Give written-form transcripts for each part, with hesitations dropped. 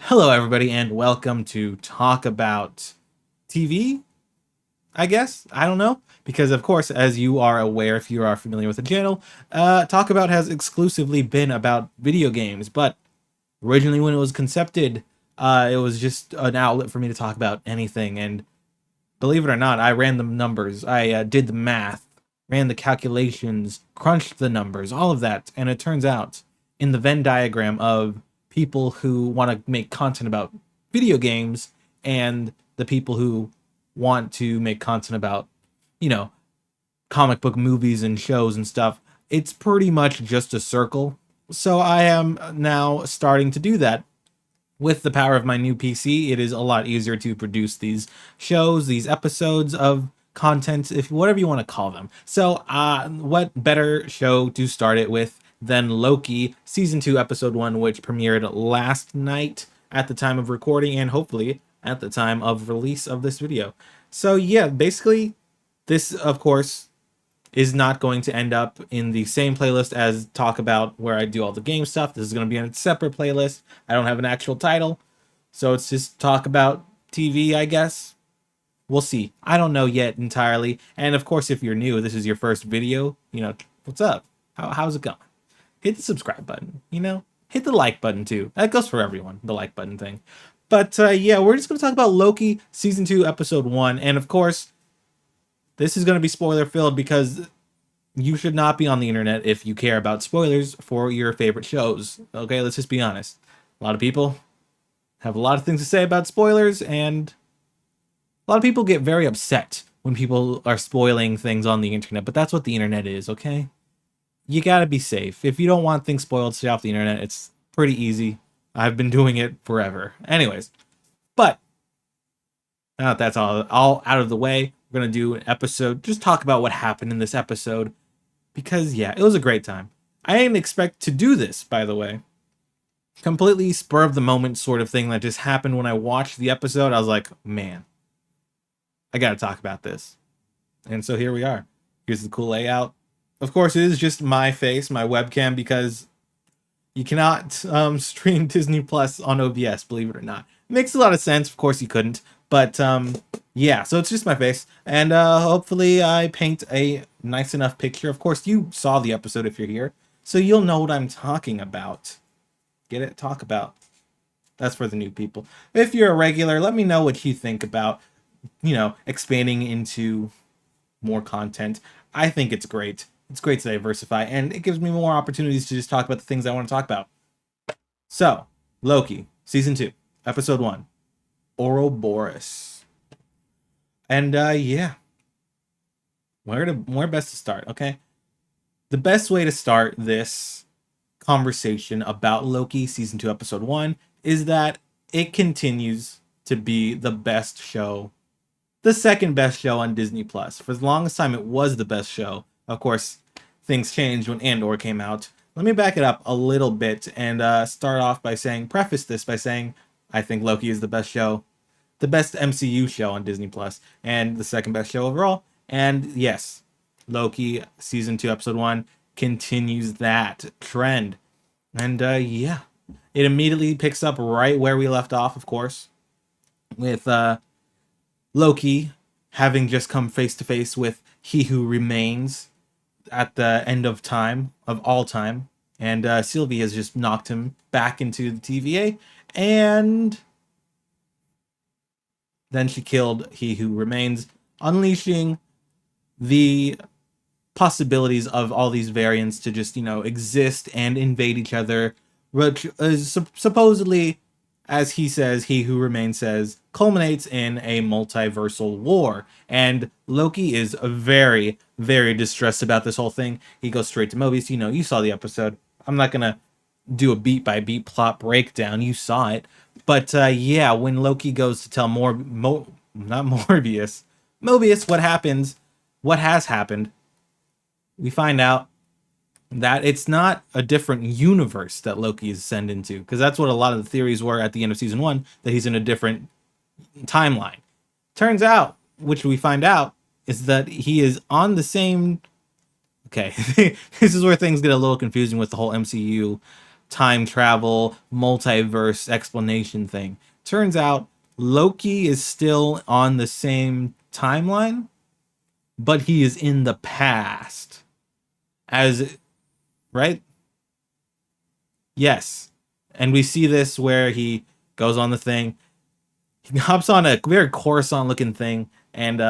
Hello, everybody, and welcome to Talk About TV, I guess. I don't know. Because, of course, as you are aware, if you are familiar with the channel, Talk About has exclusively been about video games. But originally, when it was concepted, it was just an outlet for me to talk about anything. And believe it or not, I ran the numbers, I did the math, ran the calculations, crunched the numbers, all of that. And it turns out, in the Venn diagram of people who want to make content about video games and the people who want to make content about, you know, comic book movies and shows and stuff, it's pretty much just a circle. So I am now starting to do that. With the power of my new PC, it is a lot easier to produce these shows, these episodes of content, if whatever you want to call them. So, what better show to start it with than Loki season 2 episode 1, which premiered last night at the time of recording and hopefully at the time of release of this video. So yeah, basically this of course is not going to end up in the same playlist as Talk About, where I do all the game stuff. This is going to be in a separate playlist. I don't have an actual title, so it's just Talk About TV, I guess. We'll see. I don't know yet entirely. And of course, if you're new, this is your first video, what's up? How's it going? Hit the subscribe button, Hit the like button too. That goes for everyone, the like button thing. But yeah, we're just going to talk about Loki Season 2, Episode 1. And of course, this is going to be spoiler filled because you should not be on the internet if you care about spoilers for your favorite shows. Okay, let's just be honest. A lot of people have a lot of things to say about spoilers, and a lot of people get very upset when people are spoiling things on the internet, but that's what the internet is, okay? You gotta be safe. If you don't want things spoiled, stay off the internet. It's pretty easy. I've been doing it forever. Anyways, but now that that's all out of the way, we're gonna do an episode, just talk about what happened in this episode, because yeah, it was a great time. I didn't expect to do this, by the way. Completely spur of the moment sort of thing that just happened when I watched the episode. I was like, man, I gotta talk about this. And so here we are. Here's the cool layout. Of course, it is just my face, my webcam, because you cannot stream Disney Plus on OBS, believe it or not. It makes a lot of sense. Of course, you couldn't. But yeah, so it's just my face. And hopefully I paint a nice enough picture. Of course, you saw the episode if you're here, so you'll know what I'm talking about. Get it? Talk about. That's for the new people. If you're a regular, let me know what you think about, expanding into more content. I think it's great. It's great to diversify, and it gives me more opportunities to just talk about the things I want to talk about. So, Loki, Season 2, Episode 1, Ouroboros. And yeah, where best to start, okay? The best way to start this conversation about Loki Season 2, Episode 1 is that it continues to be the best show, the second best show on Disney Plus. For the longest time, it was the best show. Of course, things changed when Andor came out. Let me back it up a little bit and start off by preface this by saying, I think Loki is the best show, the best MCU show on Disney Plus, and the second best show overall. And yes, Loki Season 2, Episode 1 continues that trend. And yeah, it immediately picks up right where we left off, of course, with Loki having just come face to face with He Who Remains at the end of time, of all time. And Sylvie has just knocked him back into the TVA. And then she killed He Who Remains, unleashing the possibilities of all these variants to just, exist and invade each other, which is supposedly, as he says, He Who Remains says, culminates in a multiversal war. And Loki is very, very distressed about this whole thing. He goes straight to Mobius. You saw the episode. I'm not going to do a beat-by-beat plot breakdown. You saw it. But yeah, when Loki goes to tell not Morbius, Mobius what has happened, we find out that it's not a different universe that Loki is sent into, because that's what a lot of the theories were at the end of Season 1, that he's in a different timeline. Turns out, which we find out, is that he is on the same... Okay, this is where things get a little confusing with the whole MCU time travel, multiverse explanation thing. Turns out Loki is still on the same timeline, but he is in the past. As right? Yes. And we see this where he goes on the thing, he hops on a very Coruscant looking thing, and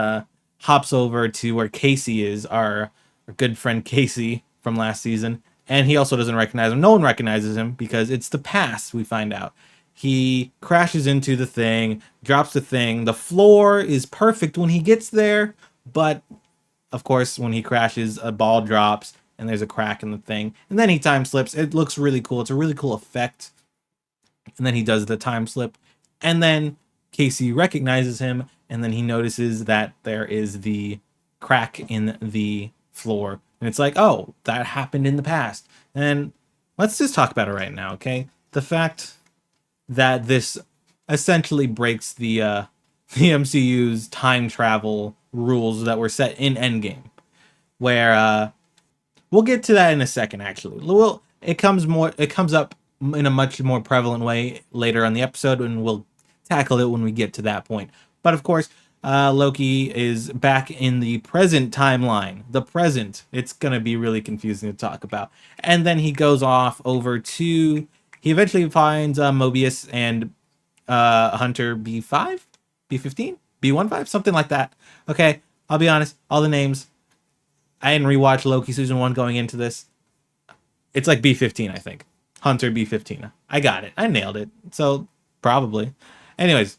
hops over to where Casey is, our good friend Casey from last season. And he also doesn't recognize him. No one recognizes him because it's the past, we find out. He crashes into the thing, drops the thing. The floor is perfect when he gets there, but of course, when he crashes, a ball drops and there's a crack in the thing. And then he time slips. It looks really cool. It's a really cool effect. And then he does the time slip. And then Casey recognizes him. And then he notices that there is the crack in the floor. And it's like, oh, that happened in the past. And let's just talk about it right now, okay? The fact that this essentially breaks the MCU's time travel rules that were set in Endgame, where we'll get to that in a second. Actually, it comes up in a much more prevalent way later on the episode, and we'll tackle it when we get to that point. But of course, Loki is back in the present timeline. The present. It's gonna be really confusing to talk about. And then he goes off over to. He eventually finds Mobius and Hunter B5, B15, B15, something like that. Okay, I'll be honest. All the names. I didn't rewatch Loki season 1 going into this. It's like B15, I think. Hunter B15. I got it. I nailed it. So, probably. Anyways,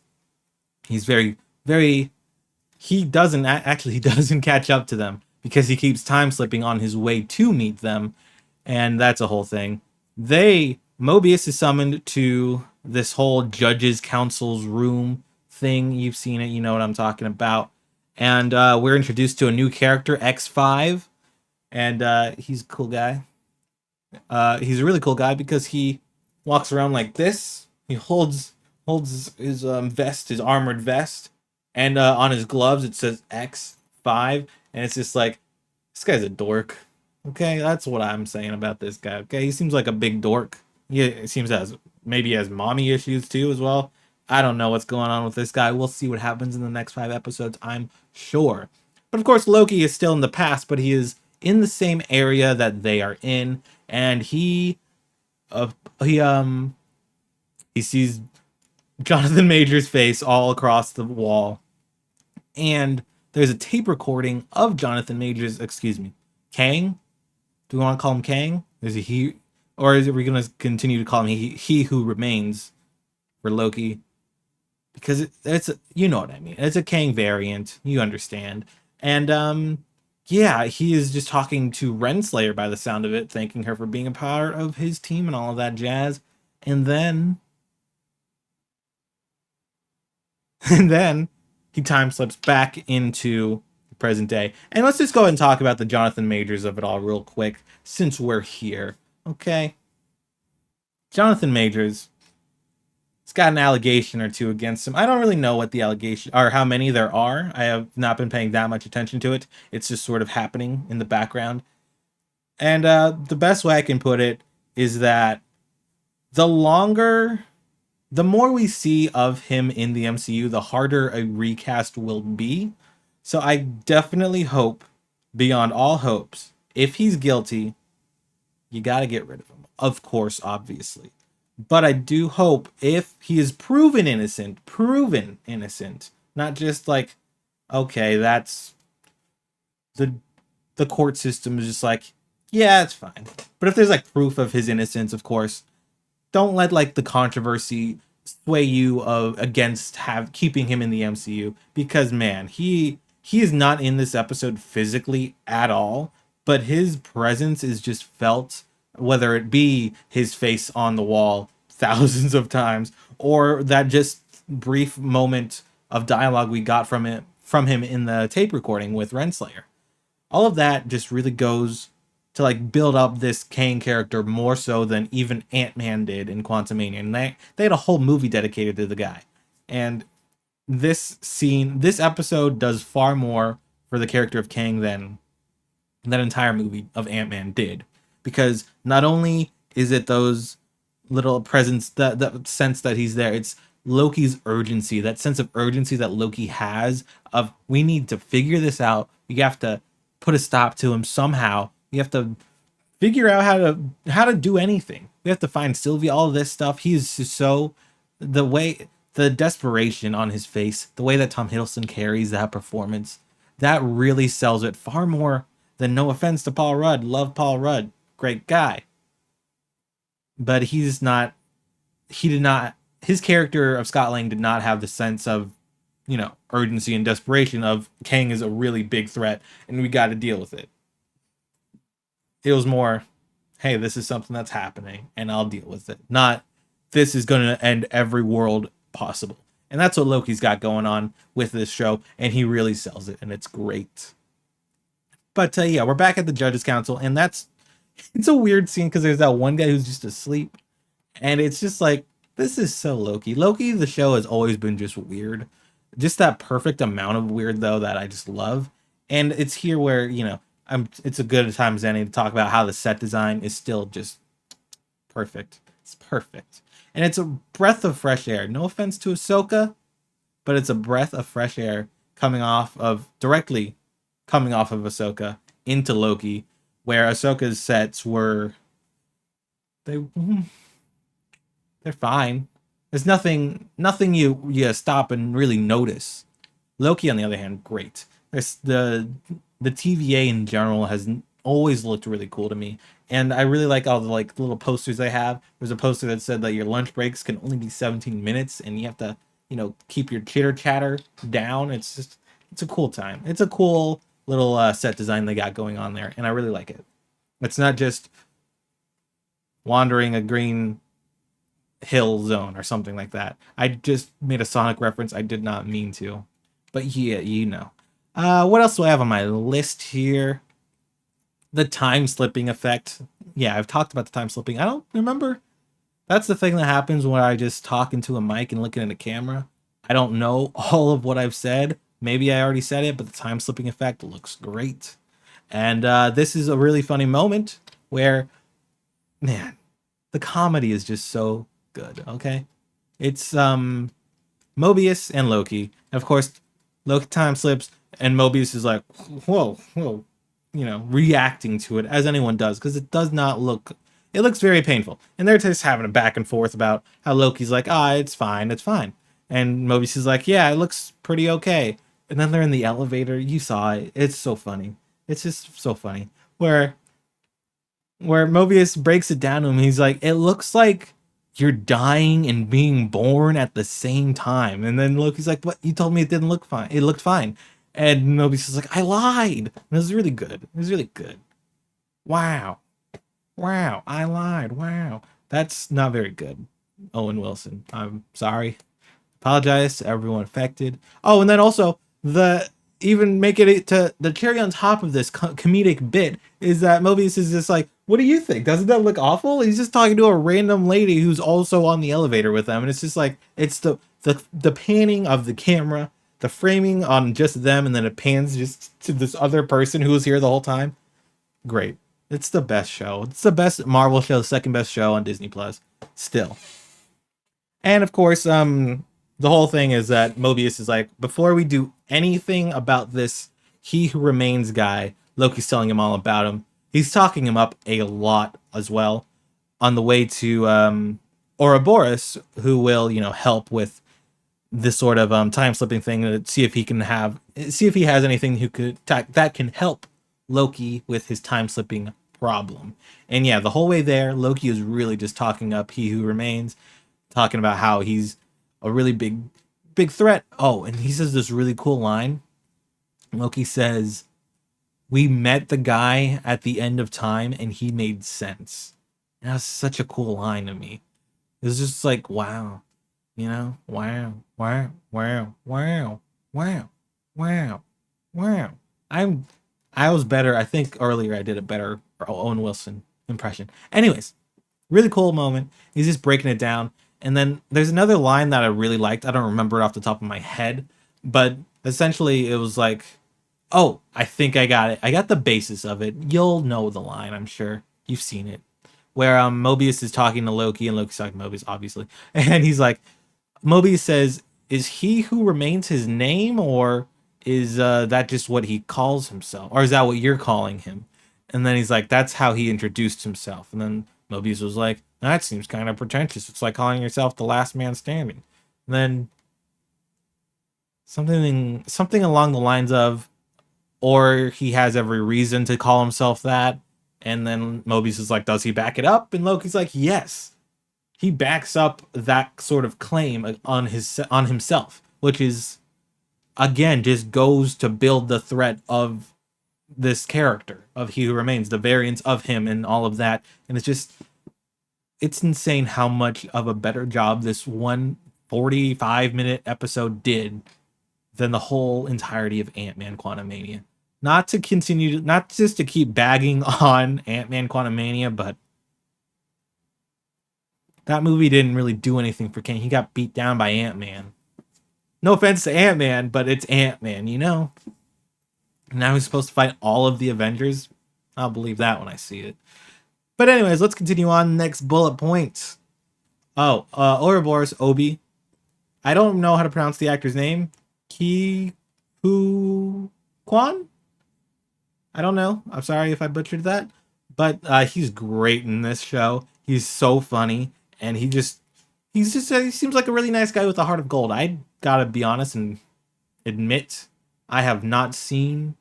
he's very, very... He doesn't catch up to them because he keeps time slipping on his way to meet them. And that's a whole thing. Mobius is summoned to this whole judges council's room thing. You've seen it. You know what I'm talking about. And we're introduced to a new character, X5. And he's a cool guy. He's a really cool guy because he walks around like this. He holds his vest, his armored vest, and on his gloves it says X5, and it's just like, this guy's a dork. Okay, that's what I'm saying about this guy. Okay, he seems like a big dork. He seems maybe has mommy issues too as well. I don't know what's going on with this guy. We'll see what happens in the next 5 episodes, I'm sure. But of course, Loki is still in the past, but he is in the same area that they are in, and he sees Jonathan Majors' face all across the wall, and there's a tape recording of Jonathan Majors. Excuse me, Kang. Do we want to call him Kang? Is he, or are we going to continue to call him he who remains for Loki? Because it's you know what I mean. It's a Kang variant. You understand. And yeah, he is just talking to Renslayer by the sound of it, thanking her for being a part of his team and all of that jazz. And then he time slips back into the present day. And let's just go ahead and talk about the Jonathan Majors of it all real quick, since we're here. Okay. Jonathan Majors, it's got an allegation or two against him. I don't really know what the allegation or how many there are. I have not been paying that much attention to it. It's just sort of happening in the background. And the best way I can put it is that the more we see of him in the MCU, the harder a recast will be. So I definitely hope, beyond all hopes, if he's guilty, you got to get rid of him. Of course, obviously. But I do hope if he is proven innocent, not just like, okay, that's the court system is just like, yeah, it's fine. But if there's like proof of his innocence, of course, don't let like the controversy sway you against keeping him in the MCU, because man, he is not in this episode physically at all, but his presence is just felt, whether it be his face on the wall thousands of times or that just brief moment of dialogue we got from him in the tape recording with Renslayer. All of that just really goes to like build up this Kang character more so than even Ant-Man did in Quantumania. And they had a whole movie dedicated to the guy. And this episode does far more for the character of Kang than that entire movie of Ant-Man did. Because not only is it those little presence, the sense that he's there. It's Loki's urgency, that sense of urgency that Loki has of we need to figure this out. We have to put a stop to him somehow. We have to figure out how to do anything. We have to find Sylvia, all of this stuff. He's just so the way the desperation on his face, the way that Tom Hiddleston carries that performance, that really sells it far more than no offense to Paul Rudd. Love Paul Rudd. Great guy. But he did not his character of Scott Lang did not have the sense of, urgency and desperation of Kang is a really big threat and we got to deal with it. It was more, hey, this is something that's happening and I'll deal with it. Not this is going to end every world possible. And that's what Loki's got going on with this show, and he really sells it, and it's great. But yeah, we're back at the Judges Council, and it's a weird scene because there's that one guy who's just asleep, and it's just like, this is so Loki. Loki, the show has always been just weird. Just that perfect amount of weird, though, that I just love. And it's here where, it's a good time as any to talk about how the set design is still just perfect. It's perfect. And it's a breath of fresh air. No offense to Ahsoka, but it's a breath of fresh air directly coming off of Ahsoka into Loki, where Ahsoka's sets they're fine. There's nothing you stop and really notice. Loki, on the other hand, great. There's the TVA in general has always looked really cool to me, and I really like all the little posters they have. There's a poster that said that your lunch breaks can only be 17 minutes, and you have to keep your chitter chatter down. It's a cool time. It's a cool little set design they got going on there, and I really like it. It's not just wandering a green hill zone or something like that. I just made a Sonic reference. I did not mean to, but yeah. What else do I have on my list here? The time slipping effect. Yeah, I've talked about the time slipping. I don't remember. That's the thing that happens when I just talk into a mic and looking at a camera. I don't know all of what I've said. Maybe I already said it, but the time slipping effect looks great. And this is a really funny moment where, man, the comedy is just so good, okay? It's Mobius and Loki. And of course, Loki time slips, and Mobius is like, whoa, reacting to it as anyone does, because it looks very painful. And they're just having a back and forth about how Loki's like, it's fine. And Mobius is like, yeah, it looks pretty okay. And then they're in the elevator. You saw it. It's so funny. It's just so funny. Where Mobius breaks it down to him. He's like, it looks like you're dying and being born at the same time. And then Loki's like, what? You told me it didn't look fine. It looked fine. And Mobius is like, I lied. And it was really good. It was really good. Wow. I lied. Wow. That's not very good, Owen Wilson. I'm sorry. Apologize to everyone affected. Oh, and then also even make it to the cherry on top of this comedic bit is that Mobius is just like, what do you think? Doesn't that look awful? He's just talking to a random lady who's also on the elevator with them, and it's just like, it's the panning of the camera, the framing on just them, and then it pans just to this other person who was here the whole time. Great. It's the best show. It's the best Marvel show, the second best show on Disney Plus. Still. And of course, the whole thing is that Mobius is like, before we do anything about this He Who Remains guy, Loki's telling him all about him. He's talking him up a lot as well on the way to Ouroboros, who will, help with this sort of time slipping thing to see if he has anything that can help Loki with his time slipping problem. And yeah, the whole way there, Loki is really just talking up He Who Remains, talking about how he's a really big threat. Oh, and he says this really cool line. Loki says, we met the guy at the end of time and he made sense. And that's such a cool line to me. It was just like, wow. Wow. I was better. I think earlier I did a better Owen Wilson impression. Anyways, really cool moment. He's just breaking it down. And then there's another line that I really liked. I don't remember it off the top of my head, but essentially it was like, oh, I think I got it. I got the basis of it. You'll know the line, I'm sure. You've seen it. where Mobius is talking to Loki and Loki's talking to Mobius, obviously, and he's like, Mobius says, "Is he who remains his name, or is that just what he calls himself, or is that what you're calling him?" And then he's like, "That's how he introduced himself." And then Mobius was like, "That seems kind of pretentious. It's like calling yourself the last man standing." And then something along the lines of, or he has every reason to call himself that. And then Mobius is like, "Does he back it up?" And Loki's like, "Yes." He backs up that sort of claim on himself, which is again just goes to build the threat of this character of He Who Remains, the variants of him, and all of that. And it's insane how much of a better job this one 45-minute episode did than the whole entirety of Ant-Man Quantumania. Not just to keep bagging on Ant-Man Quantumania, but that movie didn't really do anything for Kang. He got beat down by Ant-Man. No offense to Ant-Man, but it's Ant-Man, you know? Now he's supposed to fight all of the Avengers. I'll believe that when I see it. But anyways, let's continue on. Next bullet point. Oh, Ouroboros, Obi. I don't know how to pronounce the actor's name. Ki Hu Kwan? I don't know. I'm sorry if I butchered that. But he's great in this show. He's so funny. And he seems like a really nice guy with a heart of gold. I gotta be honest and admit, I have not seen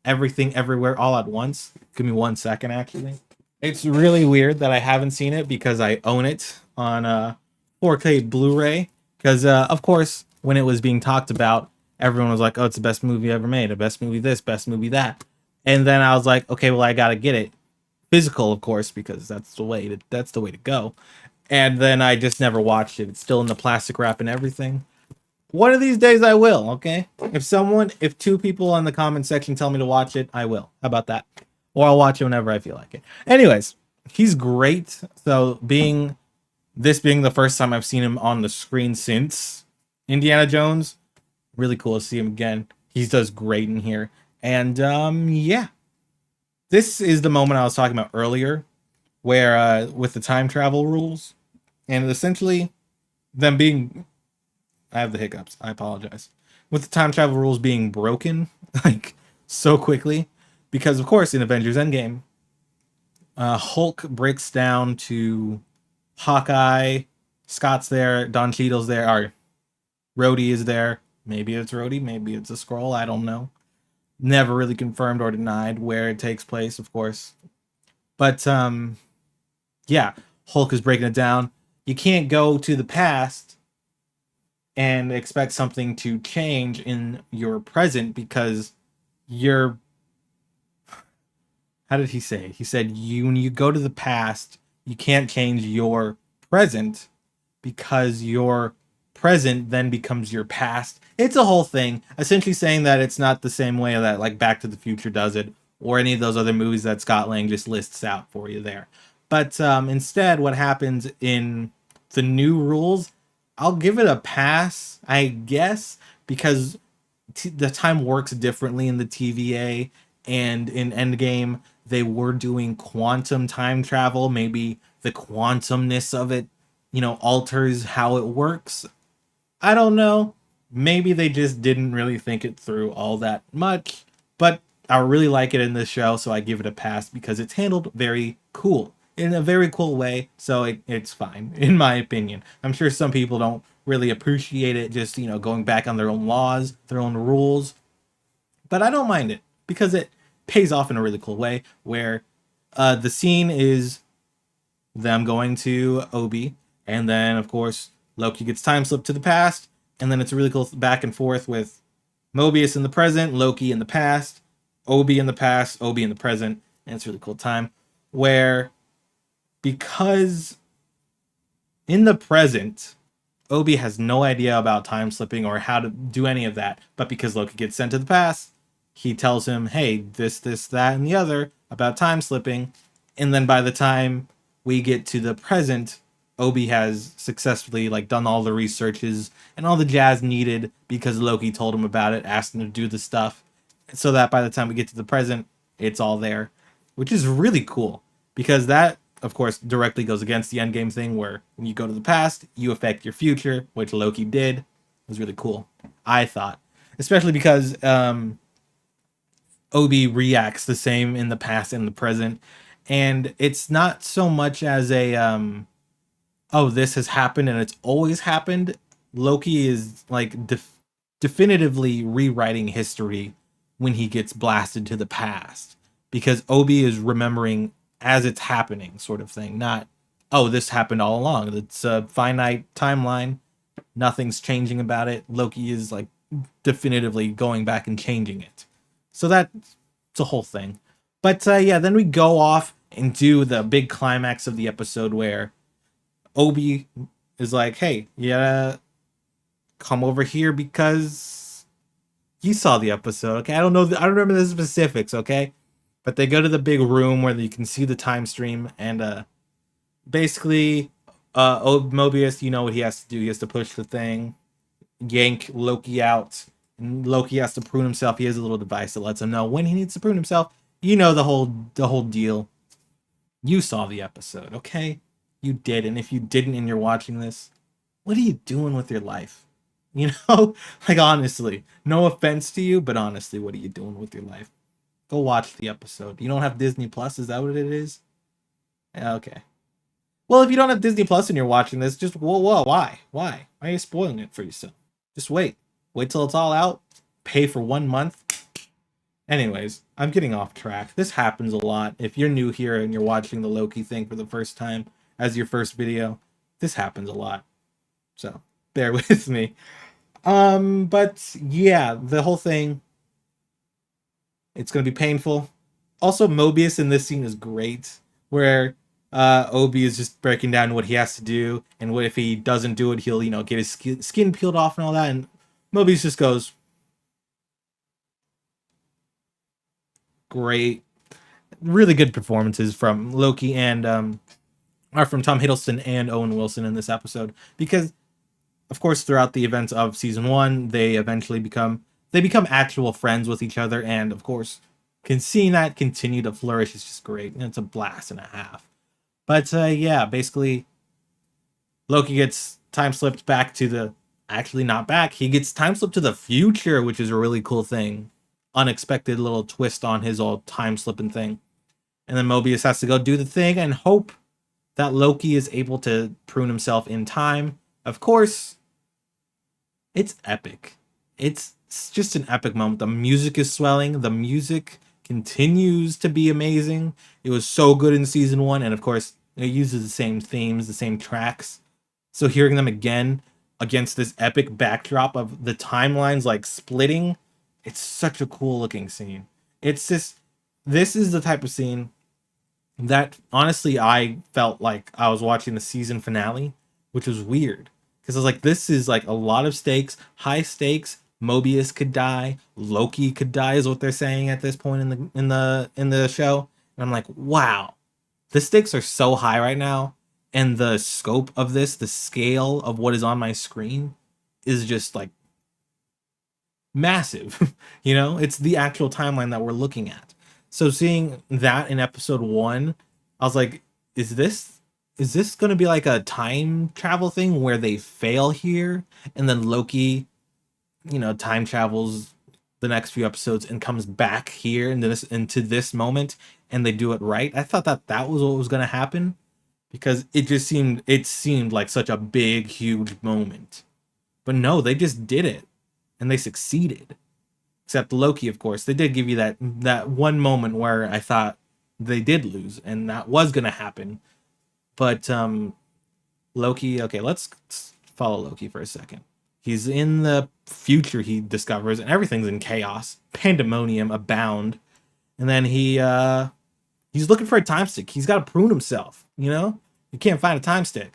Everything Everywhere All at Once. Give me 1 second, actually. It's really weird that I haven't seen it because I own it on 4K Blu-ray. Because, of course, when it was being talked about, everyone was like, "Oh, it's the best movie ever made. The best movie this, best movie that." And then I was like, "Okay, well, I gotta get it physical, of course, because that's the way to go." And then I just never watched it. It's still in the plastic wrap and everything. One of these days I will, okay? If two people in the comment section tell me to watch it, I will. How about that? Or I'll watch it whenever I feel like it. Anyways, he's great. So being the first time I've seen him on the screen since Indiana Jones, really cool to see him again. He does great in here. And yeah. This is the moment I was talking about earlier, where with the time travel rules, and essentially them being, I have the hiccups, I apologize, with the time travel rules being broken like so quickly, because of course in Avengers Endgame, Hulk breaks down to Hawkeye, Scott's there, Don Cheadle's there, or Rhodey is there. Maybe it's Rhodey, maybe it's a Skrull, I don't know. Never really confirmed or denied where it takes place, of course. But yeah, Hulk is breaking it down. You can't go to the past and expect something to change in your present because you're, how did he say it? He said when you go to the past, you can't change your present because your present then becomes your past. It's a whole thing, essentially saying that it's not the same way that like Back to the Future does it, or any of those other movies that Scott Lang just lists out for you there. But instead, what happens in the new rules, I'll give it a pass, I guess, because the time works differently in the TVA, and in Endgame they were doing quantum time travel. Maybe the quantumness of it, alters how it works. I don't know. Maybe they just didn't really think it through all that much, but I really like it in this show, so I give it a pass because it's handled very cool. In a very cool way, so it's fine, in my opinion. I'm sure some people don't really appreciate it, just, going back on their own laws, their own rules, but I don't mind it because it pays off in a really cool way, where the scene is them going to Obi, and then, of course, Loki gets time slipped to the past, and then it's a really cool back and forth with Mobius in the present, Loki in the past, Obi in the past, Obi in the present, and it's a really cool time where, because in the present, Obi has no idea about time slipping or how to do any of that, but because Loki gets sent to the past, he tells him, "Hey, this, that, and the other about time slipping," and then by the time we get to the present, Obi has successfully done all the researches and all the jazz needed because Loki told him about it, asked him to do the stuff, so that by the time we get to the present, it's all there, which is really cool because that of course, directly goes against the endgame thing where when you go to the past, you affect your future, which Loki did. It was really cool, I thought. Especially because Obi reacts the same in the past and the present. And it's not so much as a, oh, this has happened and it's always happened. Loki is like definitively rewriting history when he gets blasted to the past because Obi is remembering as it's happening, sort of thing. Not, oh, this happened all along. It's a finite timeline. Nothing's changing about it. Loki is like definitively going back and changing it. So that's a whole thing. But yeah, then we go off and do the big climax of the episode where Obi is like, hey, yeah, come over here because you saw the episode, okay? I don't know, I don't remember the specifics, okay? But they go to the big room where you can see the time stream, and basically, Mobius, you know what he has to do. He has to push the thing, yank Loki out, and Loki has to prune himself. He has a little device that lets him know when he needs to prune himself. You know the whole deal. You saw the episode, okay? You did, and if you didn't and you're watching this, what are you doing with your life? You know, like honestly, no offense to you, but honestly, what are you doing with your life? Go watch the episode. You don't have Disney Plus, is that what it is? Yeah, okay. Well, if you don't have Disney Plus and you're watching this, just whoa, why? Why are you spoiling it for yourself? Just wait. Wait till it's all out. Pay for 1 month. Anyways, I'm getting off track. This happens a lot. If you're new here and you're watching the Loki thing for the first time as your first video, this happens a lot. So bear with me. But yeah, the whole thing, it's gonna be painful. Also, Mobius in this scene is great, where Obi is just breaking down what he has to do, and what if he doesn't do it, he'll get his skin peeled off and all that, and Mobius just goes, great, really good performances from Loki and are from Tom Hiddleston and Owen Wilson in this episode, because of course throughout the events of season 1 they eventually become actual friends with each other, and of course seeing that continue to flourish is just great, and it's a blast and a half. But yeah, basically Loki gets time slipped back to the, actually not back, he gets time slipped to the future, which is a really cool thing, unexpected little twist on his old time slipping thing. And then Mobius has to go do the thing and hope that Loki is able to prune himself in time. Of course, it's epic. It's just an epic moment. The music is swelling. The music continues to be amazing. It was so good in season 1, and of course, it uses the same themes, the same tracks. So hearing them again against this epic backdrop of the timelines like splitting, it's such a cool looking scene. It's just, this is the type of scene that honestly I felt like I was watching the season finale, which was weird because I was like, this is like a lot of stakes, high stakes. Mobius could die, Loki could die, is what they're saying at this point in the show. And I'm like, wow, the stakes are so high right now, and the scope of this, the scale of what is on my screen, is just like massive. It's the actual timeline that we're looking at. So seeing that in episode 1, I was like, is this going to be like a time travel thing where they fail here and then Loki, time travels the next few episodes and comes back here into this moment and they do it right? I thought that was what was going to happen, because it seemed like such a big, huge moment. But no, they just did it and they succeeded. Except Loki, of course, they did give you that one moment where I thought they did lose, and that was gonna happen. But Loki, okay, let's follow Loki for a second. He's in the future, he discovers, and everything's in chaos, pandemonium abound, and then he's looking for a time stick. He's got to prune himself. You can't find a time stick.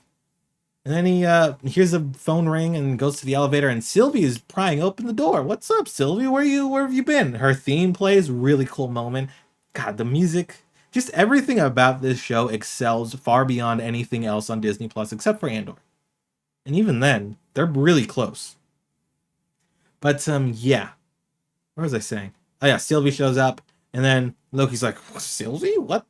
And then he hears a phone ring and goes to the elevator, and Sylvie is prying open the door. What's up, Sylvie? Where have you been? Her theme plays, really cool moment. God, the music, just everything about this show excels far beyond anything else on Disney Plus except for Andor. And even then, they're really close. But yeah. What was I saying? Oh yeah, Sylvie shows up, and then Loki's like, Sylvie, what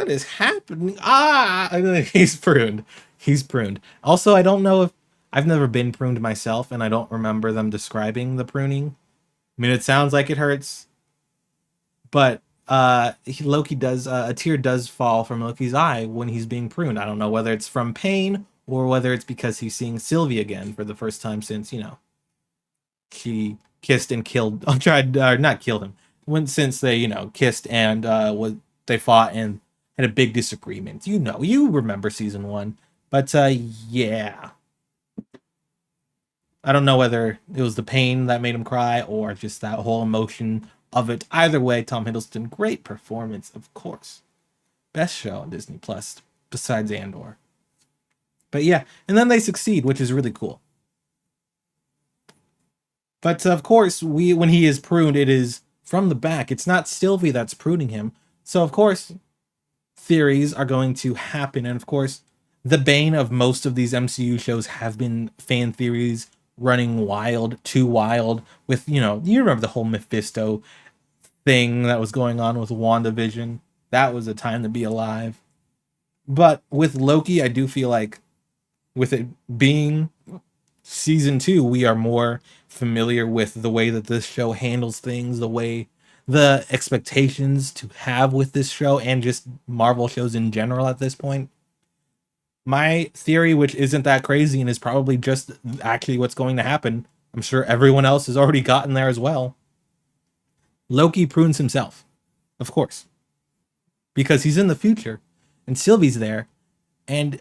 is happening? Ah, and then he's pruned. He's pruned. Also, I don't know if I've never been pruned myself, and I don't remember them describing the pruning. I mean, it sounds like it hurts, but Loki does a tear does fall from Loki's eye when he's being pruned. I don't know whether it's from pain or whether it's because he's seeing Sylvie again for the first time since she kissed and killed. Tried not killed him when since they kissed and was they fought and had a big disagreement. You remember season one, but yeah, I don't know whether it was the pain that made him cry or just that whole emotion of it. Either way, Tom Hiddleston, great performance, of course, best show on Disney Plus besides Andor. But yeah, and then they succeed, which is really cool. But of course, when he is pruned, it is from the back. It's not Sylvie that's pruning him. So of course, theories are going to happen, and of course, the bane of most of these MCU shows have been fan theories running wild, too wild. With you remember the whole Mephisto thing that was going on with WandaVision. That was a time to be alive. But with Loki, I do feel like with it being season two, we are more familiar with the way that this show handles things, the expectations to have with this show, and just Marvel shows in general at this point. My theory, which isn't that crazy and is probably just actually what's going to happen, I'm sure everyone else has already gotten there as well. Loki prunes himself, of course, because he's in the future and Sylvie's there. And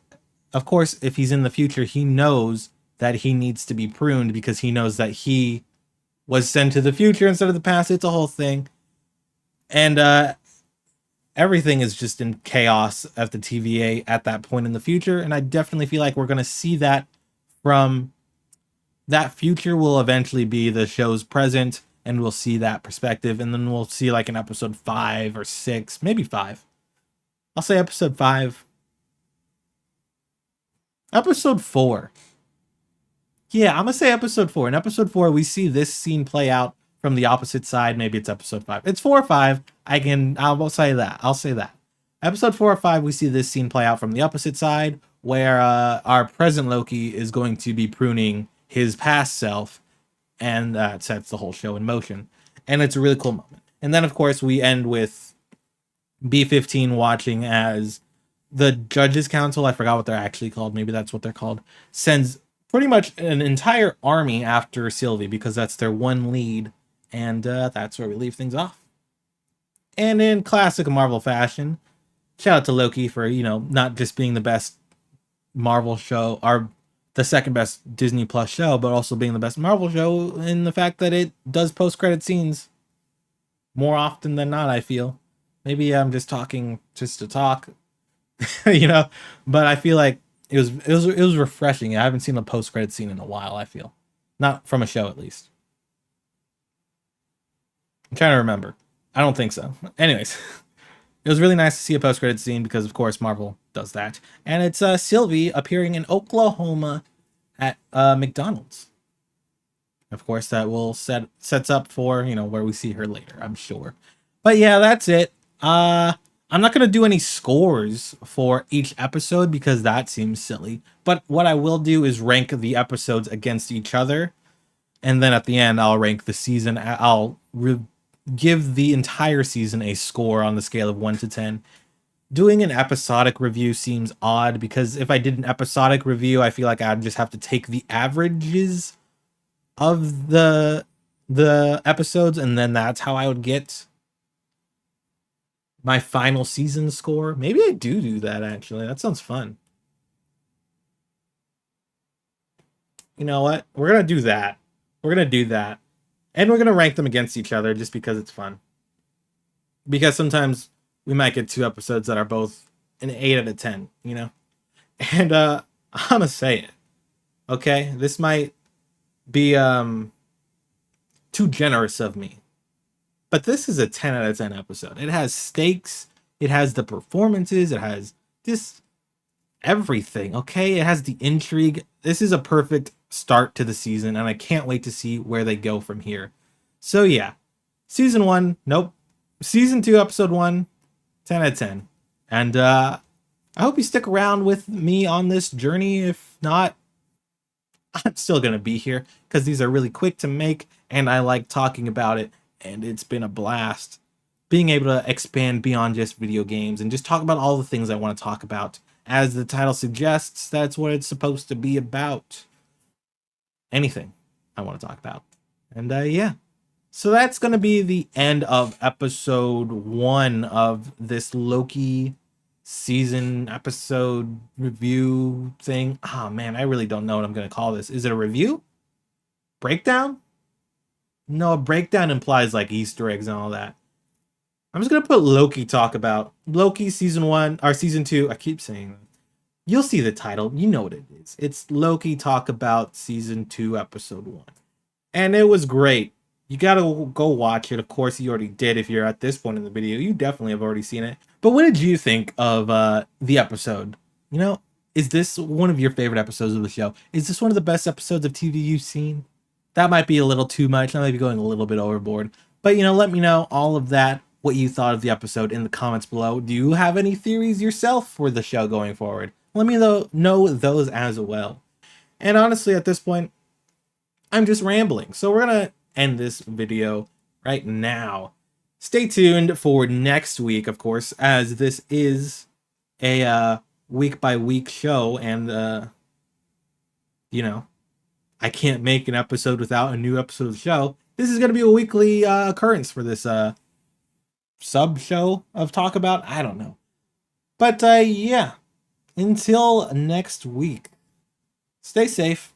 of course, if he's in the future, he knows that he needs to be pruned because he knows that he was sent to the future instead of the past. It's a whole thing. And everything is just in chaos at the TVA at that point in the future. And I definitely feel like we're going to see that from that future will eventually be the show's present. And we'll see that perspective. And then we'll see like in episode 5 or 6, maybe 5. I'll say episode 5. Episode 4. Yeah, I'm gonna say episode 4. In episode 4, we see this scene play out from the opposite side. Maybe it's episode 5. It's 4 or 5. I'll say that. I'll say that. Episode 4 or 5, we see this scene play out from the opposite side, where our present Loki is going to be pruning his past self, and that sets the whole show in motion. And it's a really cool moment. And then, of course, we end with B-15 watching as the Judges Council, I forgot what they're actually called, maybe that's what they're called, sends pretty much an entire army after Sylvie because that's their one lead, and that's where we leave things off. And in classic Marvel fashion, shout out to Loki for not just being the best Marvel show, or the second best Disney Plus show, but also being the best Marvel show in the fact that it does post-credit scenes more often than not. I feel maybe I'm just talking just to talk, but I feel like it was refreshing. I haven't seen a post credit scene in a while. I feel not from a show at least. I'm trying to remember. I don't think so. Anyways, it was really nice to see a post credit scene because of course Marvel does that, and it's Sylvie appearing in Oklahoma at McDonald's. Of course, that will sets up for where we see her later, I'm sure. But yeah, that's it. I'm not gonna do any scores for each episode because that seems silly. But what I will do is rank the episodes against each other, and then at the end I'll rank the season. Give the entire season a score on the scale of 1 to 10. Doing an episodic review seems odd because if I did an episodic review, I feel like I'd just have to take the averages of the episodes, and then that's how I would get my final season score. Maybe I do that actually. That sounds fun. You know what? We're gonna do that. We're gonna do that, and we're gonna rank them against each other just because it's fun. Because sometimes we might get two episodes that are both an 8 out of 10. And I'm gonna say it. Okay, this might be too generous of me, but this is a 10 out of 10 episode. It has stakes. It has the performances. It has just everything. Okay, it has the intrigue. This is a perfect start to the season, and I can't wait to see where they go from here. So yeah, season 1, nope, Season 2, episode 1, 10 out of 10. And I hope you stick around with me on this journey. If not, I'm still going to be here because these are really quick to make and I like talking about it. And it's been a blast being able to expand beyond just video games and just talk about all the things I want to talk about. As the title suggests, that's what it's supposed to be about. Anything I want to talk about. And yeah. So that's going to be the end of episode 1 of this Loki season episode review thing. Oh man, I really don't know what I'm going to call this. Is it a review? Breakdown? No, a breakdown implies like Easter eggs and all that. I'm just going to put Loki talk about Loki season 1 or season 2. I keep saying that. You'll see the title. You know what it is. It's Loki talk about season 2 episode 1. And it was great. You gotta go watch it. Of course, you already did. If you're at this point in the video, you definitely have already seen it. But what did you think of the episode? You know, is this one of your favorite episodes of the show? Is this one of the best episodes of TV you've seen? That might be a little too much. I might be going a little bit overboard. But you know, let me know all of that, what you thought of the episode in the comments below. Do you have any theories yourself for the show going forward? Let me know those as well. And honestly, at this point, I'm just rambling. So we're going to end this video right now. Stay tuned for next week, of course, as this is a week by week show. And, you know, I can't make an episode without a new episode of the show. This is going to be a weekly occurrence for this sub show of Talk About. I don't know. But yeah, until next week, stay safe.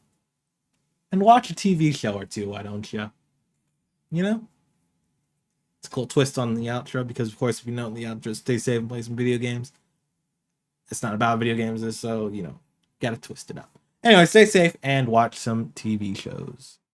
And watch a TV show or two, why don't you? You know? It's a cool twist on the outro because, of course, if you know in the outro, stay safe and play some video games. It's not about video games, so, you know, gotta twist it up. Anyway, stay safe and watch some TV shows.